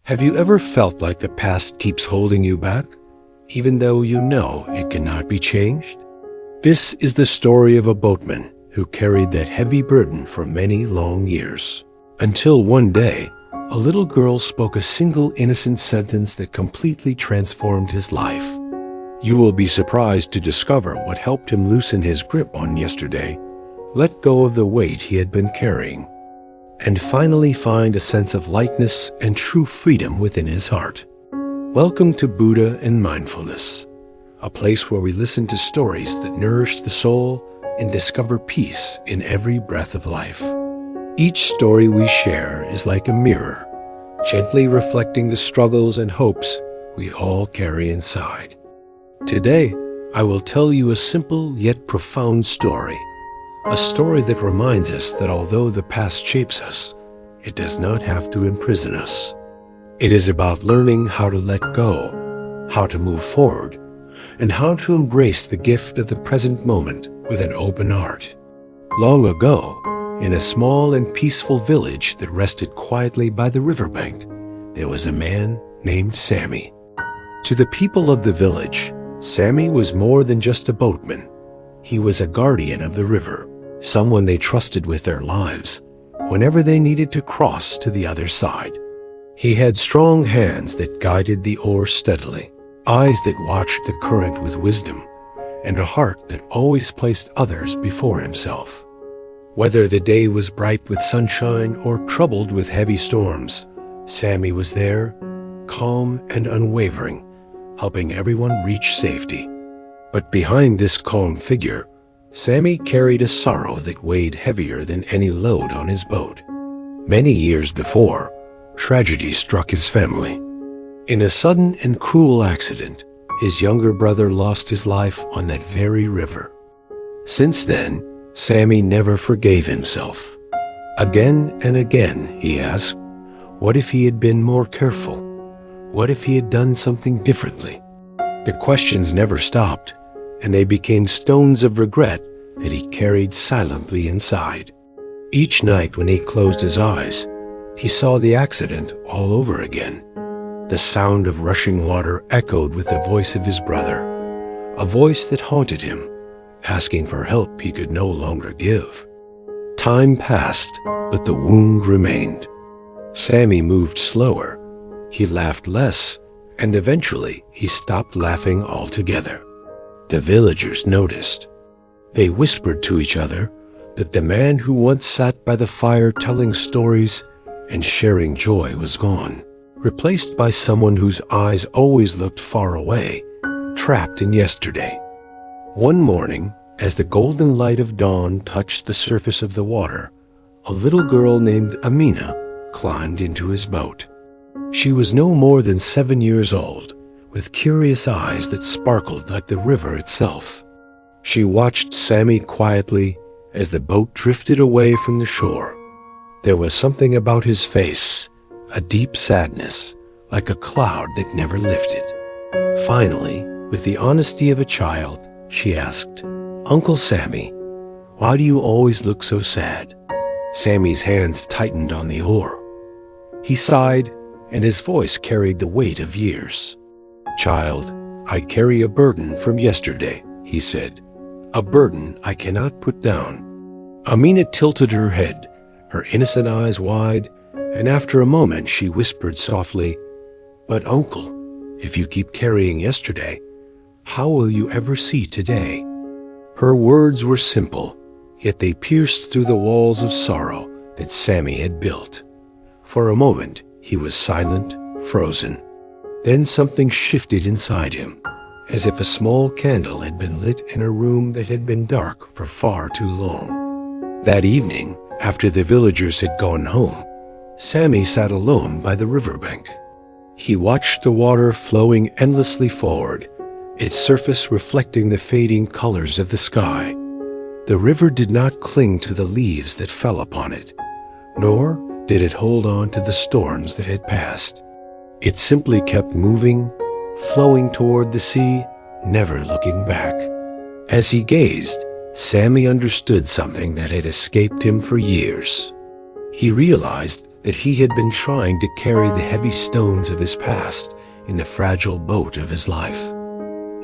Have you ever felt like the past keeps holding you back, even though you know it cannot be changed? This is the story of a boatman who carried that heavy burden for many long years. Until one day, a little girl spoke a single innocent sentence that completely transformed his life. You will be surprised to discover what helped him loosen his grip on yesterday, let go of the weight he had been carrying, and finally find a sense of lightness and true freedom within his heart. Welcome to Buddha and Mindfulness, a place where we listen to stories that nourish the soul and discover peace in every breath of life. Each story we share is like a mirror, gently reflecting the struggles and hopes we all carry inside. Today, I will tell you a simple yet profound story. A story that reminds us that although the past shapes us, it does not have to imprison us. It is about learning how to let go, how to move forward, and how to embrace the gift of the present moment with an open heart. Long ago, in a small and peaceful village that rested quietly by the riverbank, there was a man named Sammy. To the people of the village, Sammy was more than just a boatman. He was a guardian of the river, someone they trusted with their lives whenever they needed to cross to the other side. He had strong hands that guided the oar steadily, eyes that watched the current with wisdom, and a heart that always placed others before himself. Whether the day was bright with sunshine or troubled with heavy storms, Sammy was there, calm and unwavering, helping everyone reach safety. But behind this calm figure, Sammy carried a sorrow that weighed heavier than any load on his boat. Many years before, tragedy struck his family. In a sudden and cruel accident, his younger brother lost his life on that very river. Since then, Sammy never forgave himself. Again and again, he asked, what if he had been more careful? What if he had done something differently? The questions never stopped, and they became stones of regret that he carried silently inside. Each night when he closed his eyes, he saw the accident all over again. The sound of rushing water echoed with the voice of his brother, a voice that haunted him, asking for help he could no longer give. Time passed, but the wound remained. Sammy moved slower, he laughed less, and eventually he stopped laughing altogether. The villagers noticed. They whispered to each other that the man who once sat by the fire telling stories and sharing joy was gone, replaced by someone whose eyes always looked far away, trapped in yesterday. One morning, as the golden light of dawn touched the surface of the water, a little girl named Amina climbed into his boat. She was no more than 7 years old, with curious eyes that sparkled like the river itself. She watched Sammy quietly as the boat drifted away from the shore. There was something about his face, a deep sadness, like a cloud that never lifted. Finally, with the honesty of a child, she asked, "Uncle Sammy, why do you always look so sad?" Sammy's hands tightened on the oar. He sighed, and his voice carried the weight of years. "Child, I carry a burden from yesterday," he said, "a burden I cannot put down." Amina tilted her head, her innocent eyes wide, and after a moment she whispered softly, "But uncle, if you keep carrying yesterday, how will you ever see today?" Her words were simple, yet they pierced through the walls of sorrow that Sammy had built. For a moment, he was silent, frozen. Then something shifted inside him, as if a small candle had been lit in a room that had been dark for far too long. That evening, after the villagers had gone home, Sammy sat alone by the riverbank. He watched the water flowing endlessly forward, its surface reflecting the fading colors of the sky. The river did not cling to the leaves that fell upon it, nor did it hold on to the storms that had passed. It simply kept moving, flowing toward the sea, never looking back. As he gazed, Sammy understood something that had escaped him for years. He realized that he had been trying to carry the heavy stones of his past in the fragile boat of his life.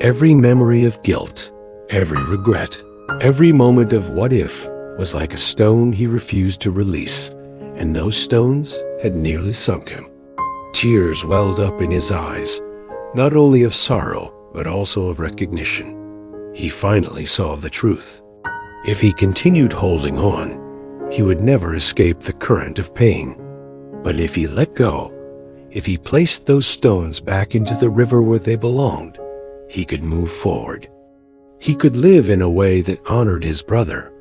Every memory of guilt, every regret, every moment of what if was like a stone he refused to release, and those stones had nearly sunk him. Tears welled up in his eyes, not only of sorrow, but also of recognition. He finally saw the truth. If he continued holding on, he would never escape the current of pain. But if he let go, if he placed those stones back into the river where they belonged, he could move forward. He could live in a way that honored his brother,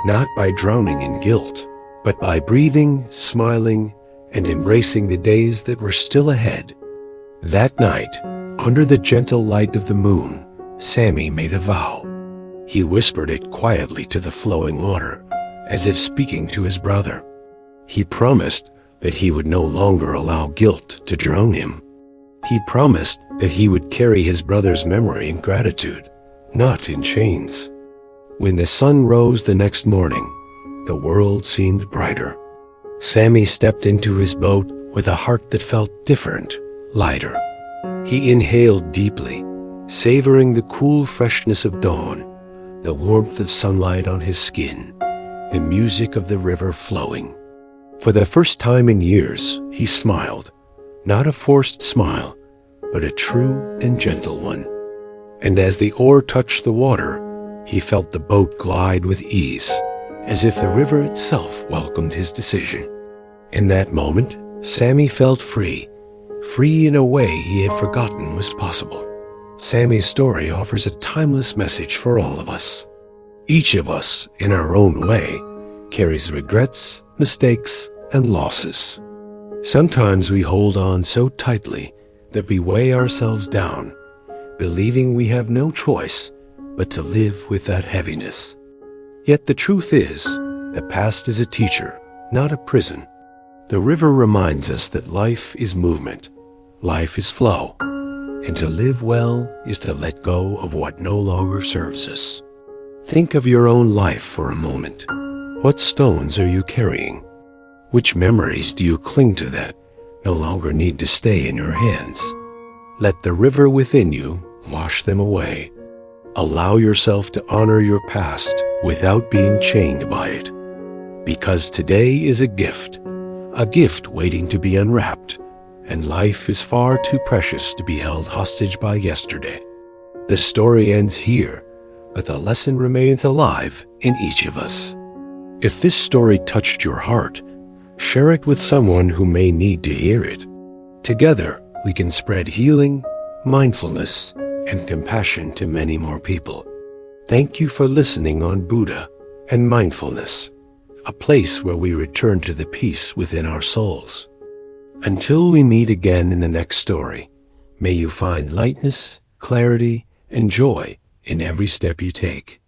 not by drowning in guilt, but by breathing, smiling, and embracing the days that were still ahead. That night, under the gentle light of the moon, Sammy made a vow. He whispered it quietly to the flowing water, as if speaking to his brother. He promised that he would no longer allow guilt to drown him. He promised that he would carry his brother's memory in gratitude, not in chains. When the sun rose the next morning, the world seemed brighter. Sammy stepped into his boat with a heart that felt different, lighter. He inhaled deeply, savoring the cool freshness of dawn, the warmth of sunlight on his skin, the music of the river flowing. For the first time in years, he smiled, not a forced smile, but a true and gentle one. And as the oar touched the water, he felt the boat glide with ease, as if the river itself welcomed his decision. In that moment, Sammy felt free in a way he had forgotten was possible. Sammy's story offers a timeless message for all of us. Each of us, in our own way, carries regrets, mistakes, and losses. Sometimes we hold on so tightly that we weigh ourselves down, believing we have no choice but to live with that heaviness. Yet the truth is, the past is a teacher, not a prison. The river reminds us that life is movement, life is flow, and to live well is to let go of what no longer serves us. Think of your own life for a moment. What stones are you carrying? Which memories do you cling to that no longer need to stay in your hands? Let the river within you wash them away. Allow yourself to honor your past without being chained by it. Because today is a gift waiting to be unwrapped, and life is far too precious to be held hostage by yesterday. The story ends here, but the lesson remains alive in each of us. If this story touched your heart, share it with someone who may need to hear it. Together, we can spread healing, mindfulness, and compassion to many more people. Thank you for listening on Buddha and Mindfulness, a place where we return to the peace within our souls. Until we meet again in the next story, may you find lightness, clarity, and joy in every step you take.